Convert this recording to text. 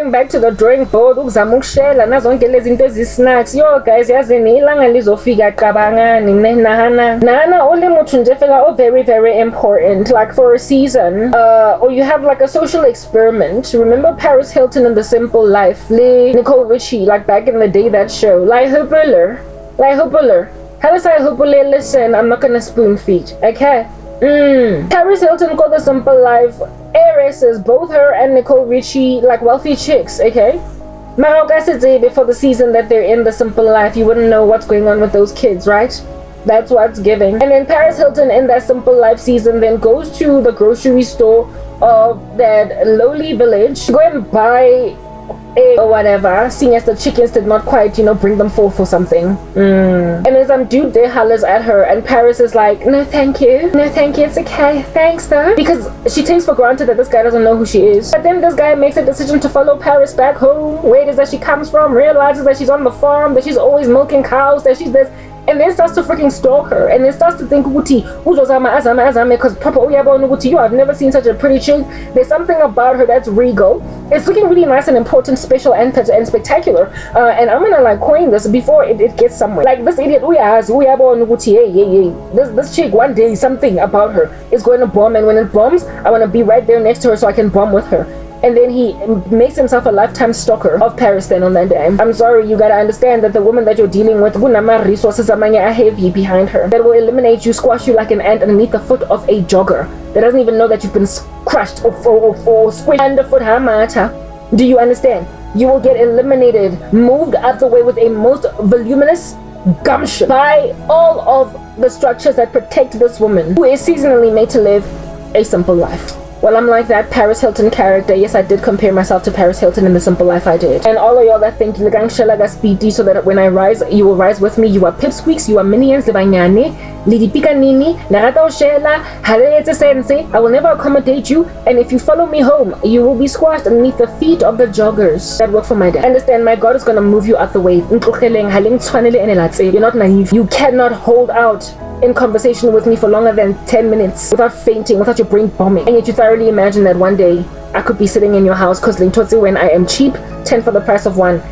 going back to the drawing board ukuzama ukushela nazonke lezi zinto snacks. Yo guys, yazini ilanga lizofika qabangani nana only muthu nje fela very very important, like for a season or you have like a social experiment. Remember Paris Hilton in The Simple Life, Nicole Richie, like back in the day, that show. Like Hooper. How does I Hooper? Listen, I'm not gonna spoon feed, okay? Paris Hilton called The Simple Life heiresses, both her and Nicole Richie, like wealthy chicks, okay? Before the season that they're in The Simple Life, you wouldn't know what's going on with those kids, right? That's what's giving. And then Paris Hilton in that Simple Life season then goes to the grocery store of that lowly village to go and buy or whatever, seeing as the chickens did not quite, bring them forth or something. And then some dude there hollers at her, and Paris is like, no thank you, it's okay, thanks though, because she takes for granted that this guy doesn't know who she is. But then this guy makes a decision to follow Paris back home, where it is that she comes from, realizes that she's on the farm, that she's always milking cows, that she's this, and then starts to freaking stalk her, and then starts to think ukuthi uzozama because proper uyabona ukuthi I've never seen such a pretty chick. There's something about her that's regal. It's looking really nice and important, special and spectacular, and I'm gonna like coin this before it gets somewhere. Like this idiot uyabona ukuthi hey, this chick, one day something about her is going to bomb, and when it bombs I want to be right there next to her so I can bomb with her. And then he makes himself a lifetime stalker of Paris then on that day. I'm sorry, you gotta understand that the woman that you're dealing with, kunama resources amanye are heavy behind her that will eliminate you, squash you like an ant underneath the foot of a jogger that doesn't even know that you've been crushed or squished underfoot. Do you understand? You will get eliminated, moved out the way with a most voluminous gumption by all of the structures that protect this woman who is seasonally made to live a simple life. Well, I'm like that Paris Hilton character. Yes, I did compare myself to Paris Hilton in The Simple Life, I did. And all of y'all that think Ligang speedy so that when I rise, you will rise with me. You are pipsqueaks, you are minions, Libanyane, Lidipika Nini, Narata Oshela, Halete Sense. I will never accommodate you, and if you follow me home, you will be squashed underneath the feet of the joggers that work for my dad. Understand, my God is gonna move you out the way. You're not naive. You cannot hold out in conversation with me for longer than 10 minutes without fainting, without your brain bombing. And yet you thoroughly imagine that one day I could be sitting in your house because when I am cheap, 10 for the price of one.